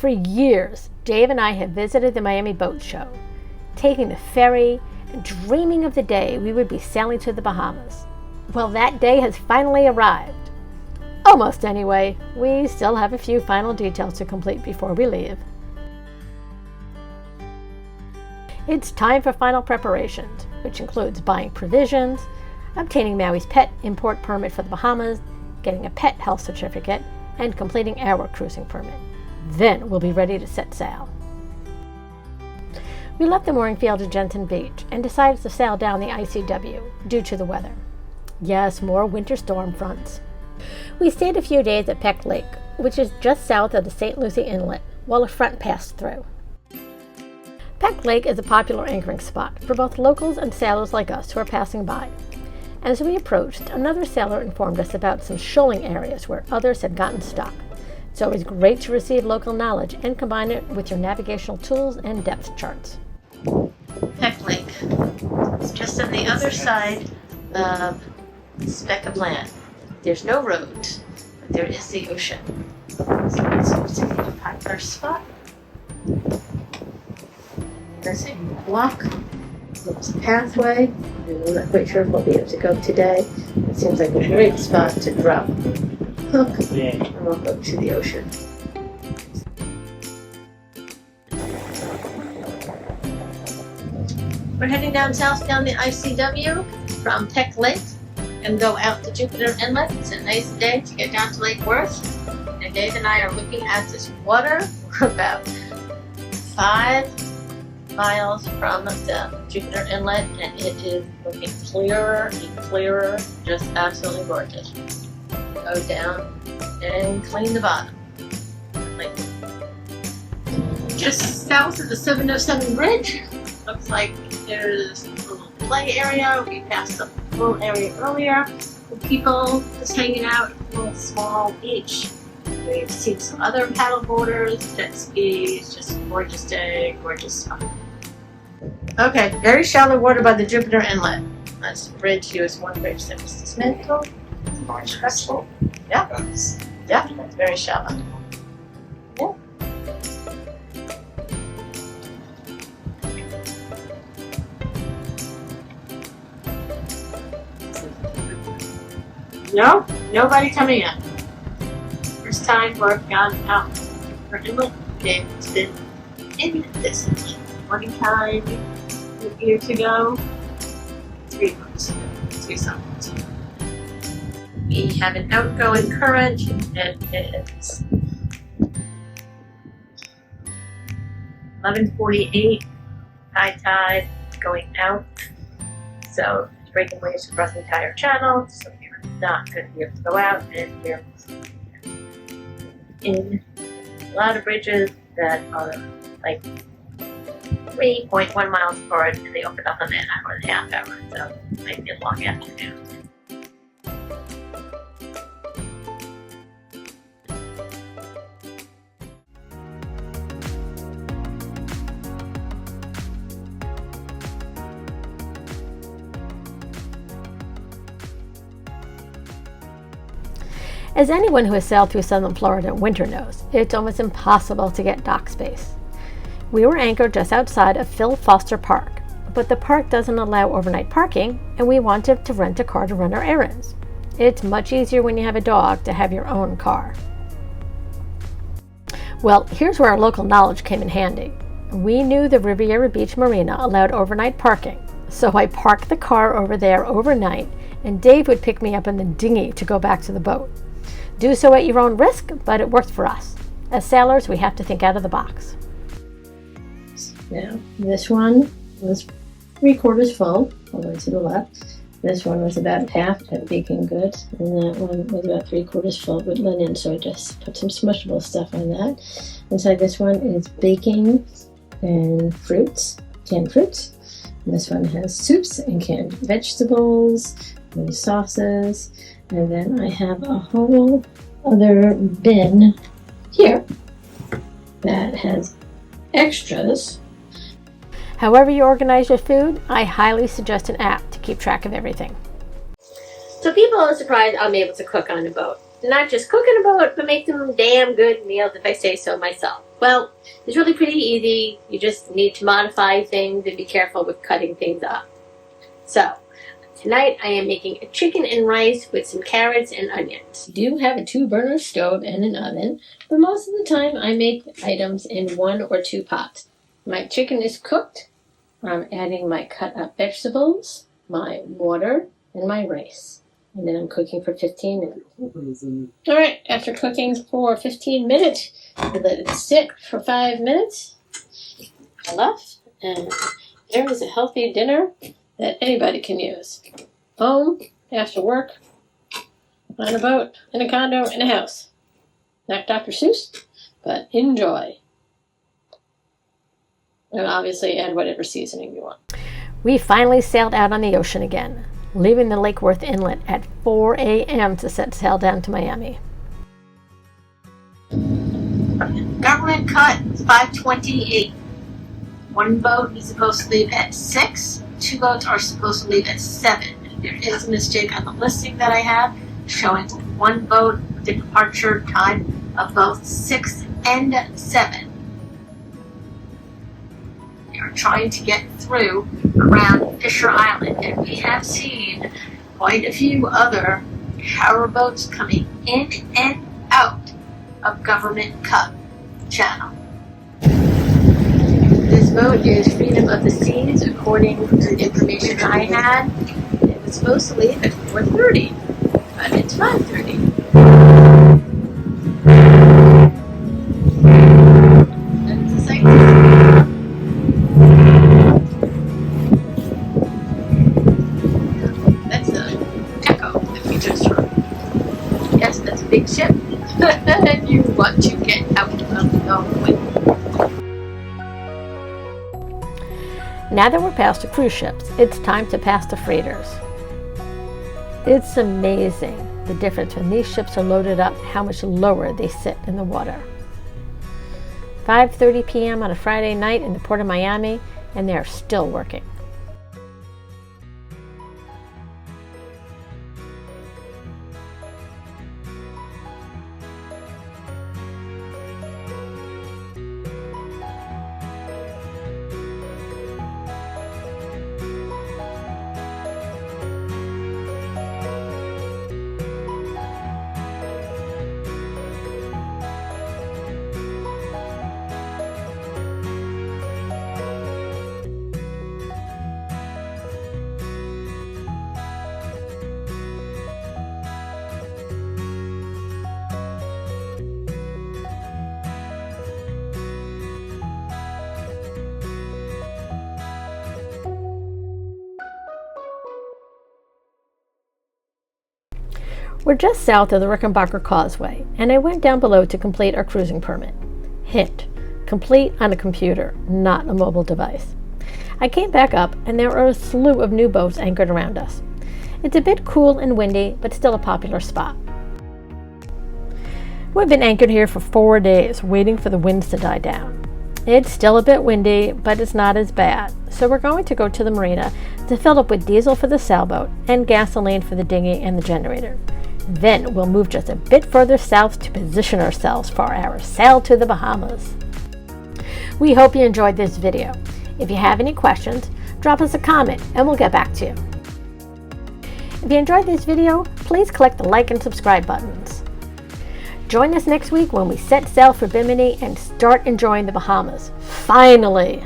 For years, Dave and I have visited the Miami Boat Show, taking the ferry and dreaming of the day we would be sailing to the Bahamas. Well, that day has finally arrived. Almost anyway. We still have a few final details to complete before we leave. It's time for final preparations, which includes buying provisions, obtaining Maui's pet import permit for the Bahamas, getting a pet health certificate, and completing our cruising permit. Then we'll be ready to set sail. We left the mooring field at Jensen Beach and decided to sail down the ICW due to the weather. Yes, more winter storm fronts. We stayed a few days at Peck Lake, which is just south of the St. Lucie Inlet, while a front passed through. Peck Lake is a popular anchoring spot for both locals and sailors like us who are passing by. As we approached, another sailor informed us about some shoaling areas where others had gotten stuck. It's always great to receive local knowledge and combine it with your navigational tools and depth charts. Peck Lake. It's just on the other side of the speck of land. There's no road, but there is the ocean. So it's a popular spot. There's a walk. There's a pathway. I'm not quite sure if we'll be able to go today. It seems like a great spot to drop hook and walk up to the ocean. We're heading down south down the ICW from Peck Lake and go out to Jupiter Inlet. It's a nice day to get down to Lake Worth. And Dave and I are looking at this water. We're about 5 miles from the Jupiter Inlet, and it is looking clearer and clearer. Just absolutely gorgeous. Go down and clean the bottom. Like just south of the 707 bridge. Looks like there's a little play area. We passed a little area earlier with people just hanging out at a little small beach. We've seen some other paddle boarders, jet skis, just a gorgeous day, gorgeous fun. Okay, very shallow water by the Jupiter Inlet. That's the bridge. Here's one bridge that was dismantled. More stressful. Yeah, definitely very shallow. Yeah. No, nobody coming in. First time we've gone out for inlet. Dave's been in this inlet one time years ago, 3 months ago, 3 summers ago. We have an outgoing current, and it's 11:48 high tide going out, so it's breaking waves across the entire channel. So we're not going to be able to go out, and we're in a lot of bridges that are like 3.1 miles apart, and they open up in an hour and a half hour, so it might be a long afternoon. As anyone who has sailed through southern Florida in winter knows, it's almost impossible to get dock space. We were anchored just outside of Phil Foster Park, but the park doesn't allow overnight parking, and we wanted to rent a car to run our errands. It's much easier when you have a dog to have your own car. Well, here's where our local knowledge came in handy. We knew the Riviera Beach Marina allowed overnight parking, so I parked the car over there overnight, and Dave would pick me up in the dinghy to go back to the boat. Do so at your own risk, but it worked for us. As sailors, we have to think out of the box. Now, this one was 3/4 full, all the way to the left. This one was about half at baking goods, and that one was about 3/4 full with linen, so I just put some smushable stuff on that. Inside this one is baking and fruits, canned fruits. And this one has soups and canned vegetables and sauces. And then I have a whole other bin here that has extras. However you organize your food, I highly suggest an app to keep track of everything. So people are surprised I'm able to cook on a boat. Not just cook on a boat, but make them damn good meals if I say so myself. Well, it's really pretty easy. You just need to modify things and be careful with cutting things up. So, tonight I am making a chicken and rice with some carrots and onions. I do have a 2-burner stove and an oven, but most of the time I make items in 1 or 2 pots. My chicken is cooked. I'm adding my cut up vegetables, my water, and my rice. And then I'm cooking for 15 minutes. Alright, after cooking for 15 minutes, I let it sit for 5 minutes. Enough. And there is a healthy dinner that anybody can use. Home, after work, on a boat, in a condo, in a house. Not Dr. Seuss, but enjoy. And obviously add whatever seasoning you want. We finally sailed out on the ocean again, leaving the Lake Worth Inlet at 4 a.m. to set sail down to Miami. Government cut 5:28. 1 boat is supposed to leave at 6. 2 boats are supposed to leave at 7. There is a mistake on the listing that I have showing 1 boat with a departure time of both 6 and 7. They are trying to get through around Fisher Island, and we have seen quite a few other power boats coming in and out of Government Cut Channel. This boat is Freedom of the Seas, according to the information I had. It was supposed to leave at 4:30, but it's 5:30. That's a sight to see. That's the echo that we just heard. Yes, that's a big ship. And you want to get out of the way. Now that we're past the cruise ships, it's time to pass the freighters. It's amazing the difference when these ships are loaded up, how much lower they sit in the water. 5:30 p.m. on a Friday night in the port of Miami, and they're still working. We're just south of the Rickenbacker Causeway, and I went down below to complete our cruising permit. Hint, complete on a computer, not a mobile device. I came back up, and there are a slew of new boats anchored around us. It's a bit cool and windy, but still a popular spot. We've been anchored here for 4 days, waiting for the winds to die down. It's still a bit windy, but it's not as bad, so we're going to go to the marina to fill up with diesel for the sailboat and gasoline for the dinghy and the generator. Then we'll move just a bit further south to position ourselves for our sail to the Bahamas. We hope you enjoyed this video. If you have any questions, drop us a comment and we'll get back to you. If you enjoyed this video, please click the like and subscribe buttons. Join us next week when we set sail for Bimini and start enjoying the Bahamas. Finally!